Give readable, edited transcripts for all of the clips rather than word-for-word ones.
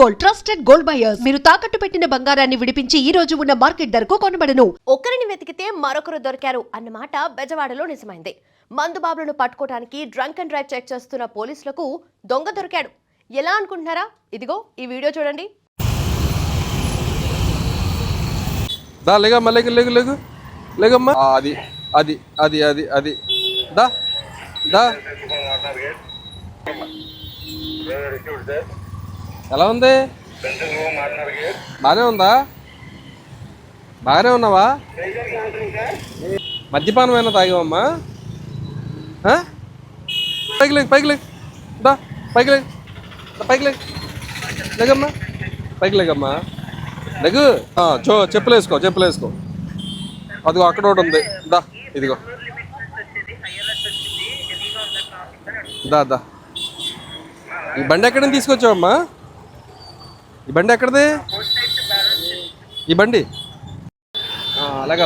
Gold trusted gold buyers మీరు తాకట్టు పెట్టిన బంగారాన్ని విడిపించి ఈ రోజు ఉన్న మార్కెట్ ధరకు కొనబడను. ఒకరిని వెతికితే మరొకరు దొరికారు అన్నమాట బెజవాడలో నిజమైంది. మందుబాబులను పట్టుకోవడానికి డ్రంక్ అండ్ డ్రైవ్ చెక్ చేస్తున్న పోలీసులకు దొంగ దొరికాడు. ఎలా అనుకుంటున్నారా? ఇదిగో ఈ వీడియో చూడండి. లేగమ్మా అది అది అది అది అది దా దా ఎలా ఉంది? బాగానే ఉందా? బాగానే ఉన్నావా? మద్యపానం అయినా తాగావమ్మా? పైకి లేక పైకి లేక దా పైకి లేక పైకి లేక లేగమ్మా పైకి లేకమ్మా లేగు. చెప్పులు వేసుకో అదిగో అక్కడ ఒకటి ఉంది. దా ఇదిగో దా ఈ బండి ఎక్కడి నుంచి తీసుకొచ్చావమ్మా? ఈ బండి ఎక్కడిది? ఈ బండి అలాగే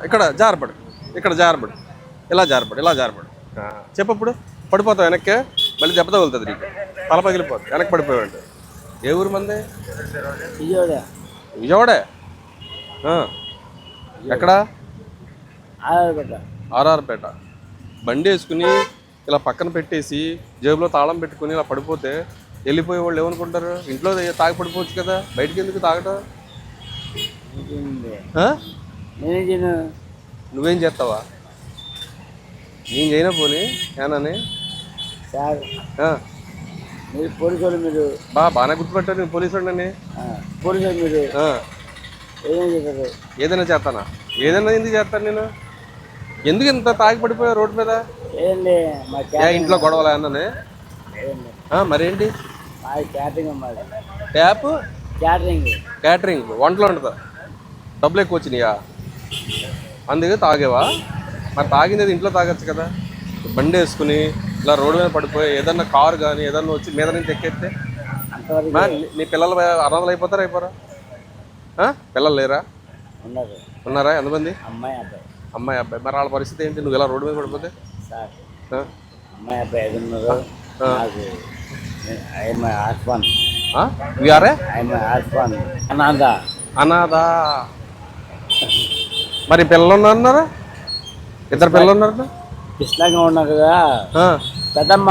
ఇక్కడ జారపడు ఇలా జారపడు చెప్పప్పుడు పడిపోతావు వెనక్కి. మళ్ళీ దెబ్బ తగులుతుంది నీకు, తల పగిలిపోతుంది వెనక్కి పడిపోయాడు. ఏ ఊరు మంది? విజయవాడే. ఎక్కడ? ఆర్ఆర్పేట. బండి వేసుకుని ఇలా పక్కన పెట్టేసి జేబులో తాళం పెట్టుకుని ఇలా పడిపోతే వెళ్ళిపోయే వాళ్ళు ఏమనుకుంటారు? ఇంట్లో తాగి పడిపోవచ్చు కదా, బయటికి ఎందుకు తాగటం? నువ్వేం చేస్తావా? నేను చేయనా పోనీ ఏనని? పోలీసు వాళ్ళు మీరు బాగానే గుర్తుపెట్టారు. నేను పోలీసు వాడిని. పోలీసు వాళ్ళు మీరు ఏదైనా చేస్తానా? ఏదైనా ఎందుకు చేస్తాను నేను? ఎందుకు ఇంత తాగి పడిపోయా రోడ్డు మీద? ఇంట్లో గొడవలే అన్ననే? మరేంటి? ట్యాప్ క్యాటరింగ్ వంటలు వండుతా. డబ్బులు ఎక్కువ వచ్చినాయా అందుకే తాగేవా? మరి తాగింది ఇంట్లో తాగొచ్చు కదా. బండి వేసుకుని ఇలా రోడ్డు మీద పడిపోయి ఏదన్నా కారు కానీ ఏదన్నా వచ్చి మీద నుంచి ఎక్కేస్తే నీ పిల్లలు అనాథలు అయిపోరా? పిల్లలు లేరా? ఉన్నారా? ఎంతమంది? అమ్మాయి అబ్బాయి. మరి వాళ్ళ పరిస్థితి ఏంటి? నువ్వు ఇలా రోడ్డు మీద పడిపోతే? అనాథా. మరి పిల్లలు ఉన్నారా? ఇద్దరు పిల్లలు ఉన్నారు. కృష్ణంగా ఉన్నారు కదా పెద్దమ్మ.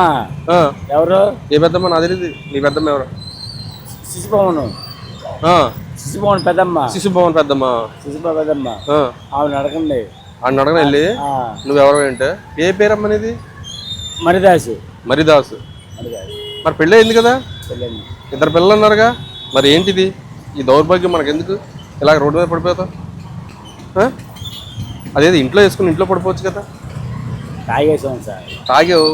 ఎవరు? ఏ పెద్దమ్మ? నాది నీ పెద్దమ్మ ఎవరు? శిశుభవన్ పెద్దమ్మ. శిశుభవన్ పెద్దమ్మ. ఆవిడ నడకండి. ఆవిడ నడకని వెళ్ళి నువ్వెవరు ఏంటే? ఏ పేరమ్మ నీది? మరిదాసు. మరి పెళ్ళి అయింది కదా, ఇద్దరు పిల్లలు ఉన్నారుగా. మరి ఏంటిది ఈ దౌర్భాగ్యం? మనకు ఎందుకు ఇలా రోడ్డు మీద పడిపోతావు? అదేది ఇంట్లో వేసుకుని ఇంట్లో పడిపోవచ్చు కదా. తాగేసాం సార్. తాగావు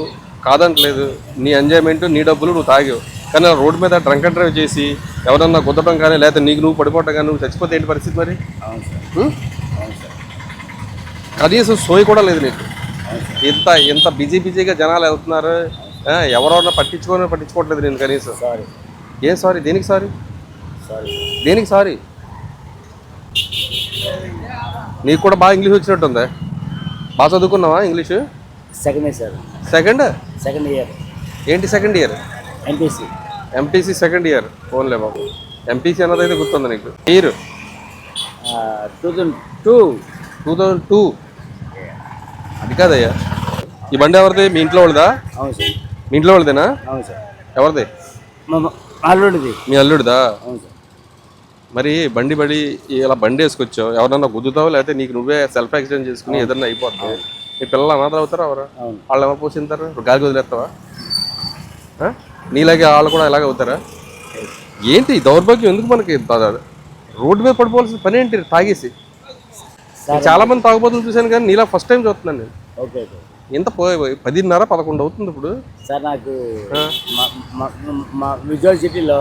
కాదంటలేదు. నీ ఎంజాయ్మెంట్ నీ డబ్బులు నువ్వు తాగావు. కానీ రోడ్డు మీద డ్రంక్ అండ్ డ్రైవ్ చేసి ఎవరన్నా గుద్దడం కానీ లేకపోతే నువ్వు పడిపోవటం కానీ నువ్వు చచ్చిపోతే ఏంటి పరిస్థితి మరి? కనీసం సోయి కూడా లేదు నీకు. ఇంత బిజీగా జనాలు వెళ్తున్నారు. ఎవరెవరన్నా పట్టించుకోవట్లేదు నేను కనీసం. ఏం సారీ? దేనికి సారీ? నీకు కూడా బాగా ఇంగ్లీష్ వచ్చినట్టుందా? బాగా చదువుకున్నావా ఇంగ్లీషు? Second year. ఏంటి second year? MPC second year. ఫోన్లే బాబు. ఎంపీసీ అన్నది అయితే గుర్తుందా నీకు? ఇయర్ 2002. అది కాదయ్యా. ఈ బండి ఎవరిది? మీ ఇంట్లో వాళ్ళదా? మీ ఇంట్లో వాళ్ళదేనా? ఎవరిది? మీ అల్లుడిదా? మరి బండి ఇలా బండి వేసుకొచ్చావు, ఎవరన్నా గుద్దుతావు లేకపోతే నీకు నువ్వే సెల్ఫ్ యాక్సిడెంట్ చేసుకుని ఏదన్నా అయిపోతావు. మీ పిల్లలు అనాథలు అవుతారా? వాళ్ళు ఎవరు పోషింటారు? గాలికి వదిలేస్తావా? నీలాగే వాళ్ళు కూడా ఇలాగే అవుతారా? ఏంటి దౌర్భాగ్యం? ఎందుకు మనకి రోడ్డు మీద పడిపోవాల్సిన పని ఏంటి? తాగేసి చాలా మంది తాగుబోతులు చూశాను కానీ నీలా ఫస్ట్ టైం చూస్తున్నాను నేను. ఎంత 10:30, 11 అవుతుంది ఇప్పుడు. సార్ నాకు విజువల్ సిటీలో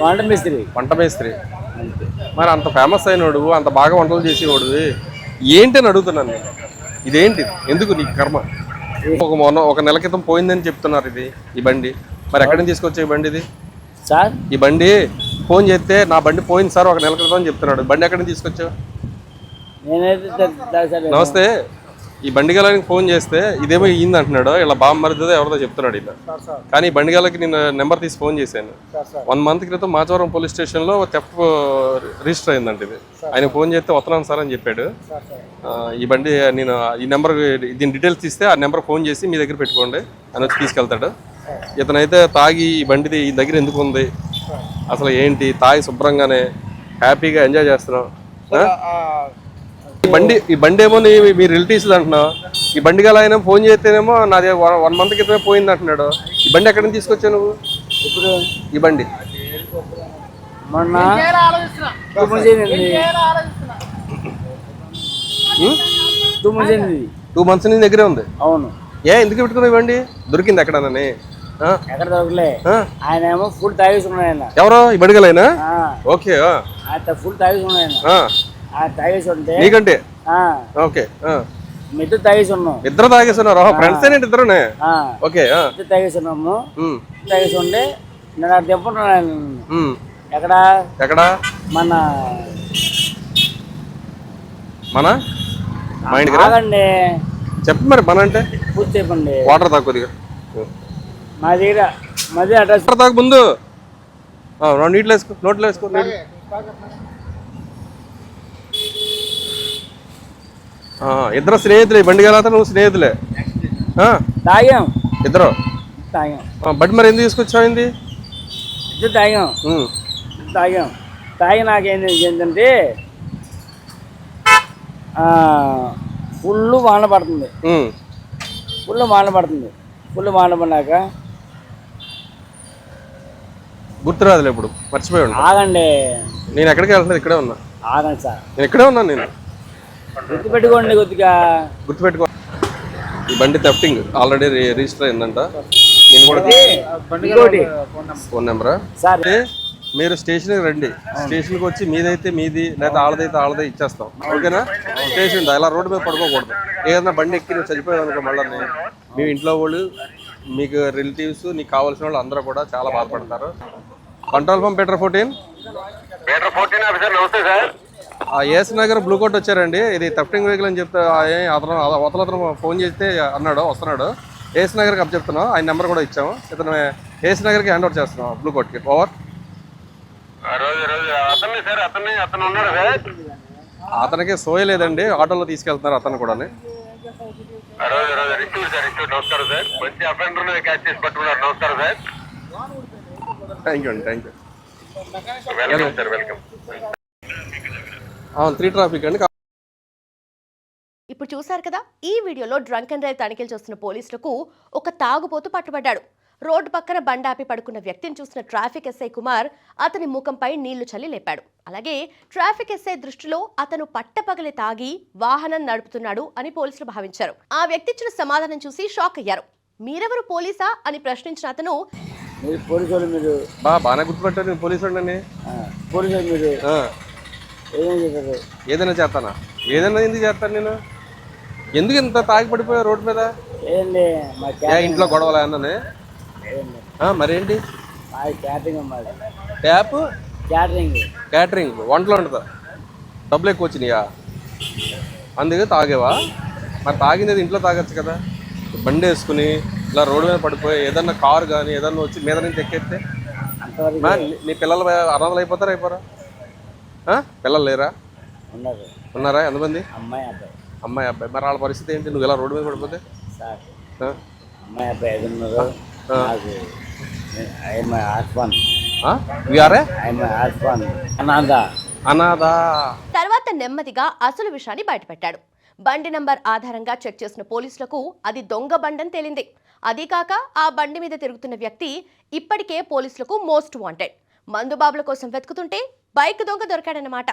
వంట మేస్త్రి. మరి అంత ఫేమస్ అయినోడు, అంత బాగా వంటలు చేసేవాడు ఏంటి అని అడుగుతున్నాను నేను. ఇదేంటి? ఎందుకు నీకు కర్మ? ఒక నెల క్రితం పోయిందని చెప్తున్నారు ఈ బండి. మరి ఎక్కడి నుంచి తీసుకొచ్చా ఈ బండి? ఇది సార్ ఈ బండి ఫోన్ చేస్తే నా బండి పోయింది సార్ ఒక నెల క్రితం అని చెప్తున్నాడు. బండి ఎక్కడి నుంచి తీసుకొచ్చావు? నేనైతే నమస్తే. ఈ బండిగాలకి ఫోన్ చేస్తే ఇదేమో అయ్యింది అంటున్నాడు, ఇలా బామ్మరిదో ఎవరిదో చెప్తున్నాడు ఇలా. కానీ ఈ బండిగాలకి నేను నెంబర్ తీసి ఫోన్ చేశాను. 1 మంత్ క్రితం మాచవరం పోలీస్ స్టేషన్లో థెఫ్ట్ రిజిస్టర్ అయిందంట ఇది. ఆయన ఫోన్ చేస్తే వస్తున్నాను సార్ అని చెప్పాడు. ఈ బండి నేను ఈ నెంబర్ దీని డీటెయిల్స్ తీస్తే ఆ నెంబర్ ఫోన్ చేసి మీ దగ్గర పెట్టుకోండి అని వచ్చి తీసుకెళ్తాడు. ఇతనైతే తాగి ఈ బండిది ఈ దగ్గర ఎందుకు ఉంది, అసలు ఏంటి, తాగి శుభ్రంగానే హ్యాపీగా ఎంజాయ్ చేస్తున్నాం. ఈ బండి ఏమో మీ రిలేటివ్స్ అంటున్నావు. ఈ బండి గల ఆయన ఫోన్ చేస్తేనేమో నాది 1 మంత్ క్రితమే పోయింది అంటున్నాడు. ఈ బండి ఎక్కడి నుంచి తీసుకొచ్చావు నువ్వు? ఇప్పుడు ఈ బండి మొన్న 2 మంత్స్ నీ దగ్గరే ఉంది. అవును. ఎందుకు పెట్టుకున్నావు ఈ బండి? దొరికింది ఎక్కడనని? ఎక్కడ దొరకలే. ఆయన ఏమో ఫుల్ తాగేసుకున్నాడు ఆయన. ఎవరో ఈ బండి గల ఆయన? ఓకే. ఆయన ఫుల్ తాగేసుకున్నాడు ఆయన. తాగేసి ఉంటే నీకంటే ఓకే ఇద్దరు తాగేసి ఉన్నాం. ఇద్దరు తాగేస్తున్నారు. ఫ్రెండ్స్ ఏంటి ఇద్దరునే? ఓకే. ఇద్దరు తాగేసి ఉన్నాము. తాగేసి ఉంటే నేను అక్కడ తెప్పుంటున్నాను. ఎక్కడ ఎక్కడ మన మా ఇంటికి ఆగండి. చెప్పు మరి మన అంటే పూర్తి చెప్పండి. వాటర్ తాగు కొద్దిగా. మా దగ్గర మధ్య అడ్రస్ తాగు ముందు. నీటిలో వేసుకో, నోట్లో వేసుకో. ఇద్దరు స్నేహితులే, బండి గల నువ్వు స్నేహితులే. తాగాం. ఇద్దరు తాగాం. బండి మరి ఎందుకు తీసుకొచ్చాయింది? ఇద్దరు తాగాం. తాగాం. తాగి నాకేంటంటే ఫుల్ వాన పడుతుంది. ఫుల్ వాన పడుతుంది. ఫుల్ వాన పడినాక గుర్తురాదులే, ఇప్పుడు మర్చిపోయాడు. ఆగండి. నేను ఎక్కడికి వెళ్తున్నా? ఇక్కడే ఉన్నా. ఆగండి సార్, నేను ఇక్కడే ఉన్నాను. నేను గుర్తుపెట్టుకోండి, కొద్దిగా గుర్తుపెట్టుకో. ఈ బండి థెఫ్టింగ్ ఆల్రెడీ రిజిస్టర్ అయిందంట. నేను కూడా ఫోన్ నెంబరా సార్. మీరు స్టేషన్కి రండి. స్టేషన్కి వచ్చి మీదైతే మీది, లేదా ఆళ్ళదైతే ఆళ్ళదే ఇచ్చేస్తాం. ఓకేనా? స్టేషన్ ఇలా రోడ్డు మీద పడుకోకూడదు. ఏదైనా బండి ఎక్కి నువ్వు చనిపోయావు అనుకో, మళ్ళీ మీ ఇంట్లో వాళ్ళు, మీకు రిలేటివ్స్, నీకు కావాల్సిన వాళ్ళు అందరూ కూడా చాలా బాధపడతారు. కంట్రోల్ పంప్ Peter 14 ఆఫీసర్ నమస్తే sir. AS Nagar blue coat వచ్చారండి. ఇది థెఫ్టింగ్ వెహికల్ అని చెప్తే అతను ఫోన్ చేస్తే అన్నాడు వస్తున్నాడు. ఏఎస్ నగర్కి అప్ చెప్తున్నాం. ఆయన నెంబర్ కూడా ఇచ్చాము. ఇతను ఏఎస్ నగర్కి హ్యాండ్ ఓవర్ చేస్తున్నాం, బ్లూ కోట్కి. ఓవర్. అతను ఉన్నాడు సార్. అతనికి సోయలేదండి, ఆటోలో తీసుకెళ్తున్నారు అతను కూడా. నమస్కారం సార్. మంచి అఫెండర్ క్యాచ్ చేసి పట్టుకున్నారు. నమస్కారం సార్. థ్యాంక్ యూ అండి, thank you. Welcome sir, welcome. 3 traffic అండి. ఇప్పుడు చూశారు కదా, ఈ వీడియోలో డ్రంక్ అండ్ డ్రైవ్ తనిఖీలు చేస్తున్న పోలీసులకు ఒక తాగుబోతు పట్టుబడ్డాడు. రోడ్డు పక్కన బండాపి పడుకున్న వ్యక్తిని చూసిన ట్రాఫిక్ ఎస్ఐ కుమార్ అతని ముఖంపై నీళ్లు చల్లి లేపాడు. అలాగే ట్రాఫిక్ ఎస్ఐ దృష్టిలో అతను పట్టపగలే తాగి వాహనం నడుపుతున్నాడు అని పోలీసులు భావించారు. ఆ వ్యక్తి ఇచ్చిన సమాధానం చూసి షాక్ అయ్యారు. మీరెవరు, పోలీసా అని ప్రశ్నించిన అతను, మీరు బాగానే గుర్తుపెట్టారు, నేను పోలీసు అండి. మీరు ఏదైనా చేస్తానా? ఏదైనా ఎందుకు చేస్తాను నేను? ఎందుకు ఇంత తాగి పడిపోయా రోడ్డు మీద? ఇంట్లో గొడవలే అన్ననే? మరేంటి? ట్యాప్ క్యాటరింగ్ వంటలు ఉంటుందా? డబ్బులు ఎక్కువ వచ్చినాయా అందుకే తాగేవా? మరి తాగింది ఇంట్లో తాగొచ్చు కదా. బండి వేసుకుని ఇలా రోడ్డు మీద పడిపోయి ఏదన్నా కారు కానీ ఏదన్నా వచ్చి మీద నుంచి ఎక్కేస్తే నీ పిల్లలు అనాథలు అయిపోతారా? అయిపోరా? పిల్లలు లేరా? ఉన్నారా? ఎంతమంది? అమ్మాయి అబ్బాయి. మరి వాళ్ళ పరిస్థితి ఏంటి నువ్వు ఇలా రోడ్డు మీద పడిపోతే? అమ్మాయి అబ్బాయి ఉన్నారు. తర్వాత నెమ్మదిగా అసలు విషయాన్ని బయటపెట్టాడు. బండి నంబర్ ఆధారంగా చెక్ చేసిన పోలీసులకు అది దొంగ బండని తేలింది. అదీ కాక ఆ బండి మీద తిరుగుతున్న వ్యక్తి ఇప్పటికే పోలీసులకు మోస్ట్ వాంటెడ్. మందుబాబుల కోసం వెతుకుతుంటే బైక్ దొంగ దొరికాడన్నమాట.